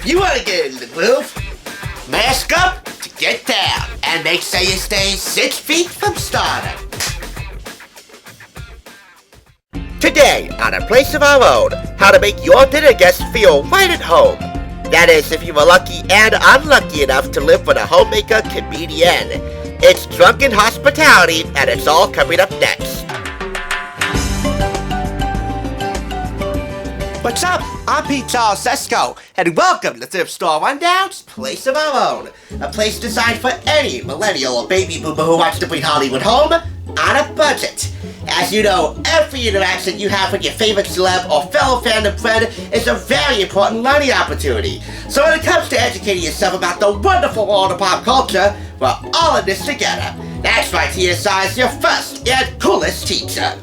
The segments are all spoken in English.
If you want to get in the groove, mask up to get down, and make sure you stay 6 feet from stardom. Today, on A Place of Our Own, how to make your dinner guests feel right at home. That is, if you are lucky and unlucky enough to live with a homemaker comedian. It's Drunken Hospitality, and it's all coming up next. What's up? I'm Pete Charles Sesko, and welcome to Thrift Store Rundown's Place of Our Own, a place designed for any millennial or baby boomer who wants to bring Hollywood home on a budget. As you know, every interaction you have with your favorite celeb or fellow fandom friend is a very important learning opportunity. So when it comes to educating yourself about the wonderful world of pop culture, we're all in this together. That's right, TSI is your first and coolest teacher.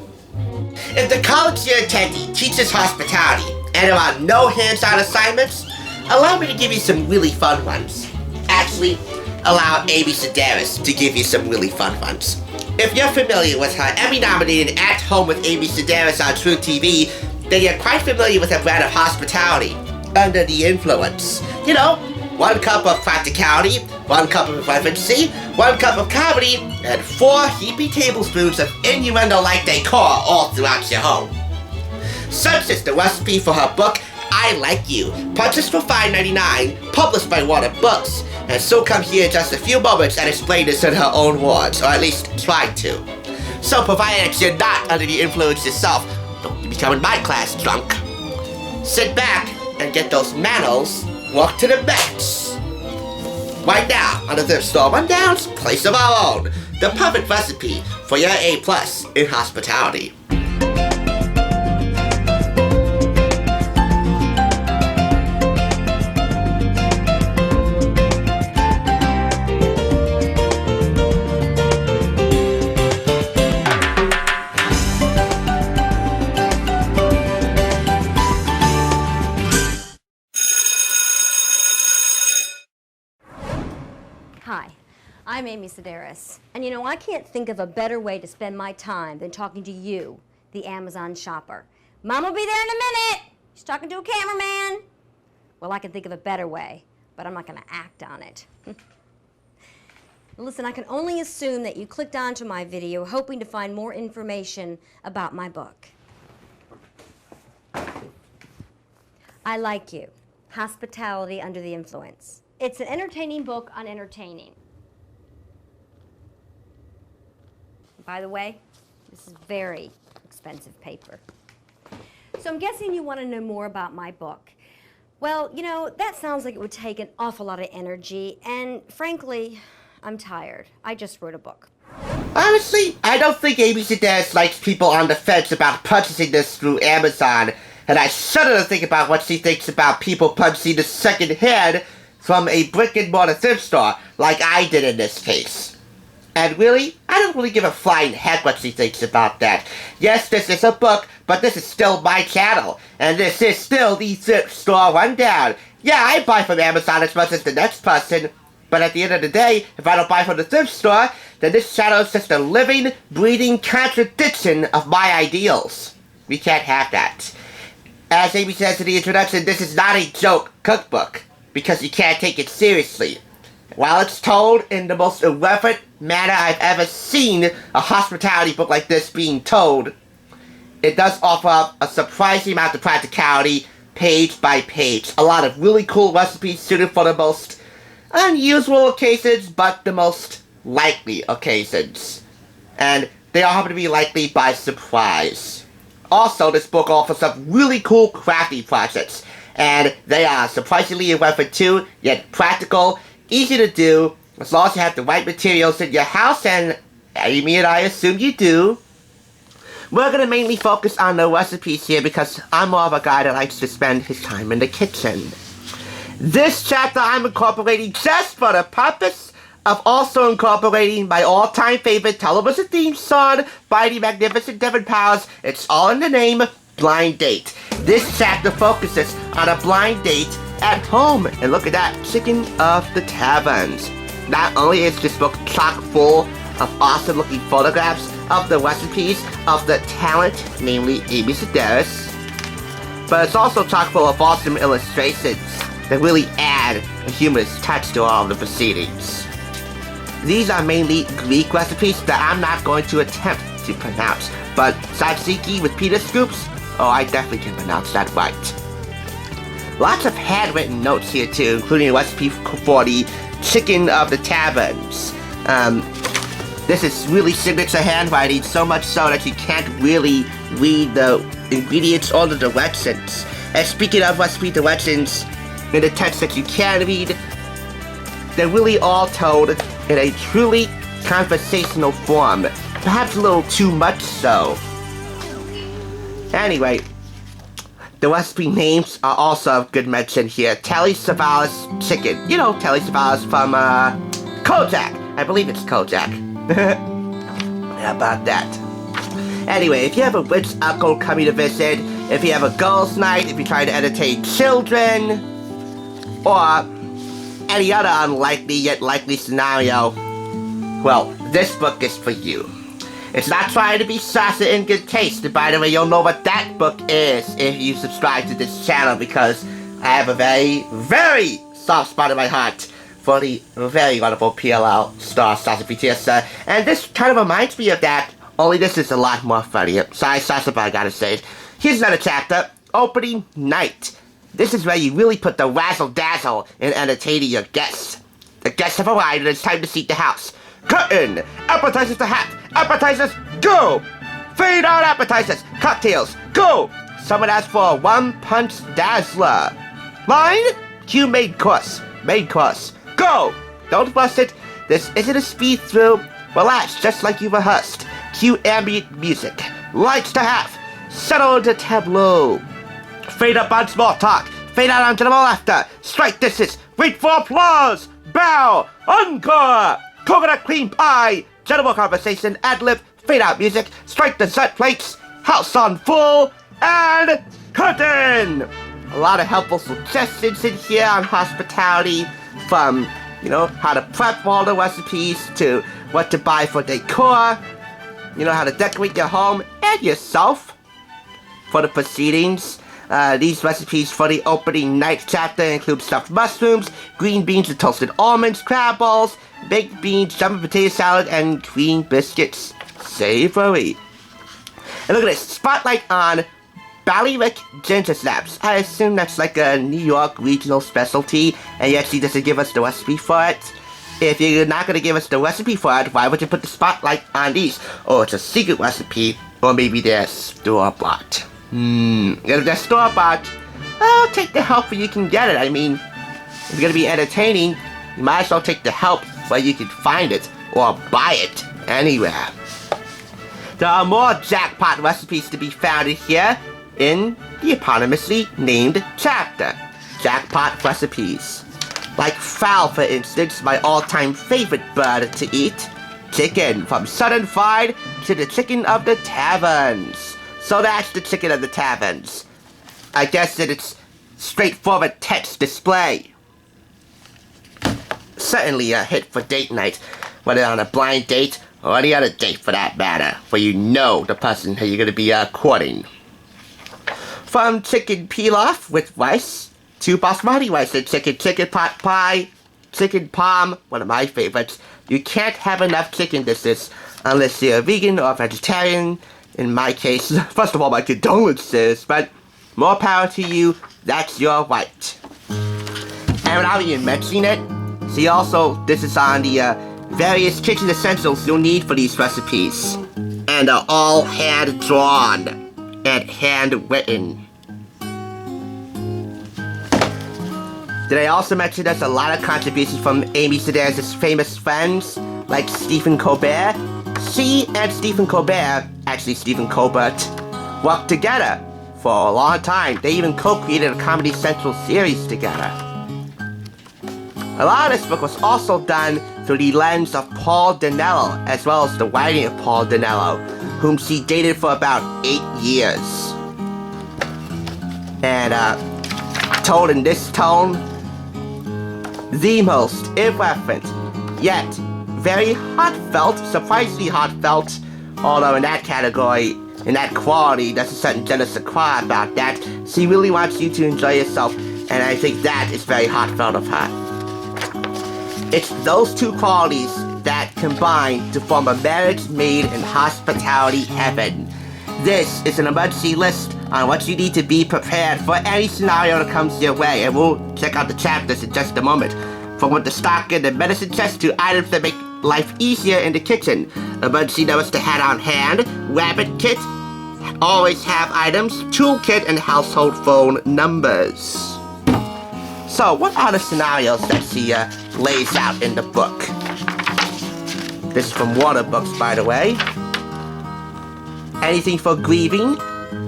If the college you're attending teaches hospitality and there are no hands-on assignments, allow me to give you some really fun ones. Actually, allow Amy Sedaris to give you some really fun ones. If you're familiar with her Emmy-nominated At Home with Amy Sedaris on True TV, then you're quite familiar with her brand of hospitality, Under the Influence. You know, 1 cup of practicality, 1 cup of relevancy, 1 cup of comedy, and 4 heapy tablespoons of innuendo-like decor all throughout your home. Such is the recipe for her book, I Like You, purchased for $5.99, published by Warner Books, and so come here in just a few moments and explain this in her own words, or at least try to. So provided you're not under the influence yourself, don't be coming my class drunk. Sit back and get those manners worked to the max. Right now, on the Thrift Store Rundown's Place of Our Own, the perfect recipe for your A+ in hospitality. Hi, I'm Amy Sedaris, and you know, I can't think of a better way to spend my time than talking to you, the Amazon shopper. Mom will be there in a minute. She's talking to a cameraman. Well, I can think of a better way, but I'm not going to act on it. Listen, I can only assume that you clicked onto my video hoping to find more information about my book. I Like You, Hospitality Under the Influence. It's an entertaining book on entertaining. By the way, this is very expensive paper. So I'm guessing you want to know more about my book. Well, you know, that sounds like it would take an awful lot of energy, and frankly, I'm tired. I just wrote a book. Honestly, I don't think Amy Sedaris likes people on the fence about purchasing this through Amazon, and I shudder to think about what she thinks about people purchasing this second-hand from a brick-and-mortar thrift store, like I did in this case. And really, I don't really give a flying heck what she thinks about that. Yes, this is a book, but this is still my channel, and this is still the Thrift Store Rundown. Yeah, I buy from Amazon as much as the next person, but at the end of the day, if I don't buy from the thrift store, then this channel is just a living, breathing contradiction of my ideals. We can't have that. As Amy says in the introduction, this is not a joke cookbook, because you can't take it seriously. While it's told in the most irreverent manner I've ever seen a hospitality book like this being told, it does offer up a surprising amount of practicality, page by page. A lot of really cool recipes suited for the most unusual occasions, but the most likely occasions. And they all happen to be likely by surprise. Also, this book offers some really cool crafty projects, and they are surprisingly irreverent too, yet practical, easy to do, as long as you have the right materials in your house, and Amy and I assume you do. We're going to mainly focus on the recipes here because I'm more of a guy that likes to spend his time in the kitchen. This chapter I'm incorporating just for the purpose of also incorporating my all-time favorite television theme song by the magnificent Devon Powers. It's all in the name, Blind Date. This chapter focuses on a blind date at home. And look at that, chicken of the taverns. Not only is this book chock full of awesome looking photographs of the recipes of the talent, namely Amy Sedaris, but it's also chock full of awesome illustrations. that really add a humorous touch to all of the proceedings. These are mainly Greek recipes that I'm not going to attempt to pronounce, but tzatziki with pita scoops, oh, I definitely can pronounce that right. Lots of handwritten notes here too, including a recipe for the chicken of the taverns. This is really signature handwriting, so much so that you can't really read the ingredients or the directions. And speaking of recipe directions, in the text that you can read, they're really all told in a truly conversational form, perhaps a little too much so. Anyway, the recipe names are also of good mention here. Telly Savalas chicken. You know Telly Savalas from Kojak. I believe it's Kojak. How about that? Anyway, if you have a rich uncle coming to visit, if you have a girls' night, if you're trying to entertain children, or any other unlikely yet likely scenario, well, this book is for you. It's not trying to be saucy in good taste, and by the way, you'll know what that book is if you subscribe to this channel, because I have a very, very soft spot in my heart for the very wonderful PLL star Sasha Pitiasa, and this kind of reminds me of that, only this is a lot more funnier. Sorry, Sasha, but I gotta say it. Here's another chapter, Opening Night. This is where you really put the razzle-dazzle in entertaining your guests. The guests have arrived and it's time to seat the house. Curtain! Appetizers to hat! Appetizers, go! Fade out appetizers! Cocktails, go! Someone asked for a one-punch dazzler. Line? Cue main course. Main course. Go! Don't rush it. This isn't a speed through. Relax, just like you rehearsed. Cue ambient music. Lights to half. Settle into tableau. Fade up on small talk. Fade out on general laughter. Strike dishes. Wait for applause. Bow. Encore. Coconut cream pie. General conversation. Ad-lib. Fade out music. Strike dessert plates. House on full. And curtain. A lot of helpful suggestions in here on hospitality. From, you know, how to prep all the recipes to what to buy for decor. You know, how to decorate your home and yourself for the proceedings. These recipes for the opening night chapter include stuffed mushrooms, green beans and toasted almonds, crab balls, baked beans, jumping potato salad, and cream biscuits. Savory. And look at this, spotlight on Ballywick ginger snaps. I assume that's like a New York regional specialty, and yet she doesn't give us the recipe for it. If you're not going to give us the recipe for it, why would you put the spotlight on these? Oh, it's a secret recipe, or maybe they're store-bought. If they're store-bought, I'll take the help where you can get it. I mean, if you're going to be entertaining, you might as well take the help where you can find it, or buy it anywhere. There are more Jackpot recipes to be found in here, in the eponymously named chapter, Jackpot Recipes. Like fowl, for instance, my all-time favorite bird to eat, chicken, from Southern Fried to the chicken of the taverns. So that's the chicken of the taverns. I guess that it's straightforward text display. Certainly a hit for date night, whether on a blind date or any other date for that matter, where you know the person who you're going to be courting. From chicken pilaf with rice to basmati rice and chicken pot pie, chicken palm, one of my favorites. You can't have enough chicken dishes unless you're a vegan or vegetarian. In my case, first of all, my condolences, but more power to you, that's your right. And without even mentioning it, see also, this is on the various kitchen essentials you'll need for these recipes. And are all hand-drawn and handwritten. Did I also mention there's a lot of contributions from Amy Sedaris' famous friends, like Stephen Colbert? She and Stephen Colbert, actually Stephen Colbert, worked together for a long time. They even co-created a Comedy Central series together. A lot of this book was also done through the lens of Paul Dinello, as well as the writing of Paul Dinello, whom she dated for about 8 years. And, told in this tone, the most irreverent, yet very heartfelt, surprisingly heartfelt, although in that category, in that quality, there's a certain je ne sais quoi about that. She really wants you to enjoy yourself And I think that is very heartfelt of her. It's those two qualities that combine to form a marriage made in hospitality heaven. This is an emergency list on what you need to be prepared for any scenario that comes your way, and we'll check out the chapters in just a moment. From what to stock in the medicine chest to items that make life easier in the kitchen. Emergency notes to have on hand, rabbit kit, always have items, toolkit, and household phone numbers. So, what are the scenarios that she lays out in the book? This is from Warner Books, by the way. Anything for grieving,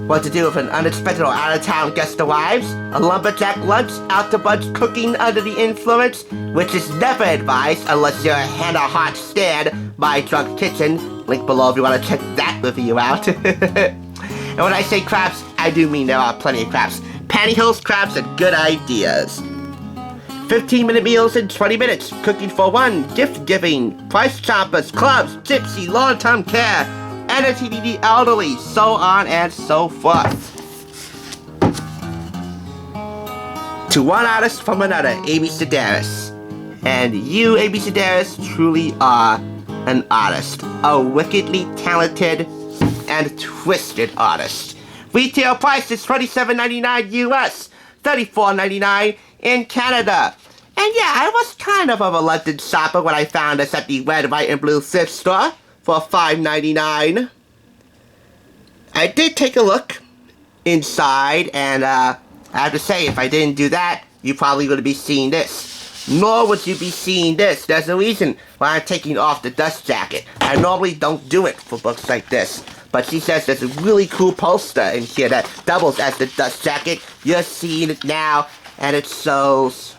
what to do if an unexpected or out-of-town guest arrives, a lumberjack lunch, out-to-bunch cooking under the influence, which is never advised unless you're a hand or heart stand by Drunk Kitchen. Link below if you want to check that review out. And when I say crafts, I do mean there are plenty of crafts. Pantyhose crafts and good ideas. 15-minute meals in 20 minutes. Cooking for one. Gift giving. Price choppers. Clubs. Gypsy. Long-term care. Entertaining the elderly. So on and so forth. To one artist from another. Amy Sedaris. And you, Amy Sedaris, truly are an artist. A wickedly talented and twisted artist. Retail price is $27.99 US, $34.99 in Canada. And yeah, I was kind of a reluctant shopper when I found this at the red, white, and blue thrift store for $5.99. I did take a look inside, and I have to say, if I didn't do that, you probably would be seeing this. Nor would you be seeing this. There's a reason why I'm taking off the dust jacket. I normally don't do it for books like this. But she says there's a really cool poster in here that doubles as the dust jacket. You're seeing it now, and it shows,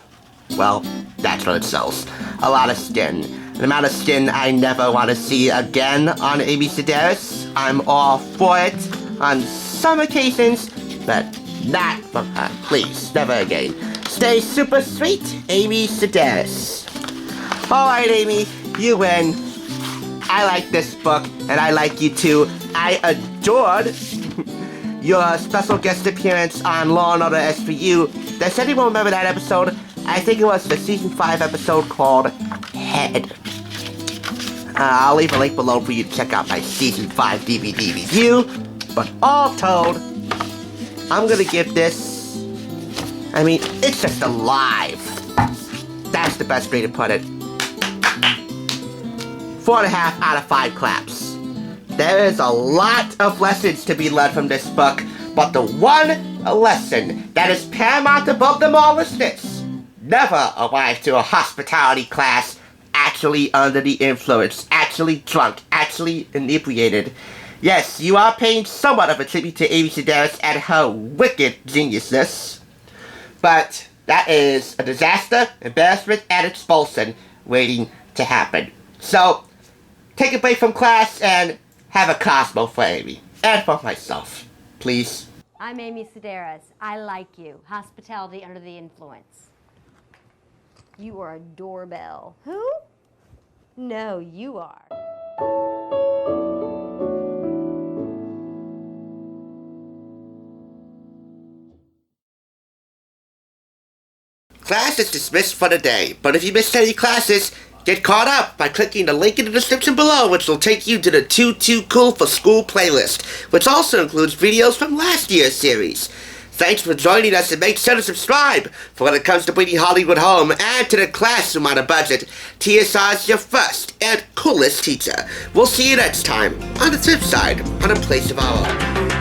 well, that's what it shows. A lot of skin. An amount of skin I never want to see again on Amy Sedaris. I'm all for it on some occasions, but not from her. Please, never again. Stay super sweet, Amy Sedaris. Alright, Amy, you win. I like this book, and I like you too. I adored your special guest appearance on Law & Order SVU. Does anyone remember that episode? I think it was the Season 5 episode called Head. I'll leave a link below for you to check out my Season 5 DVD review. But all told, I'm gonna give this, I mean, it's just alive. That's the best way to put it. 4.5 out of 5 claps. There is a lot of lessons to be learned from this book, but the one lesson that is paramount above them all is this. Never arrive to a hospitality class actually under the influence, actually drunk, actually inebriated. Yes, you are paying somewhat of a tribute to Amy Sedaris and her wicked geniusness, but that is a disaster, embarrassment, and expulsion waiting to happen. So, take a break from class and have a Cosmo for Amy. And for myself. Please. I'm Amy Sedaris. I like you. Hospitality under the influence. You are a doorbell. Who? No, you are. Class is dismissed for the day, but if you missed any classes, get caught up by clicking the link in the description below, which will take you to the Too Cool for School playlist, which also includes videos from last year's series. Thanks for joining us, and make sure to subscribe for when it comes to bringing Hollywood home and to the classroom on a budget. TSR is your first and coolest teacher. We'll see you next time on the flip side on A Place of Our Own.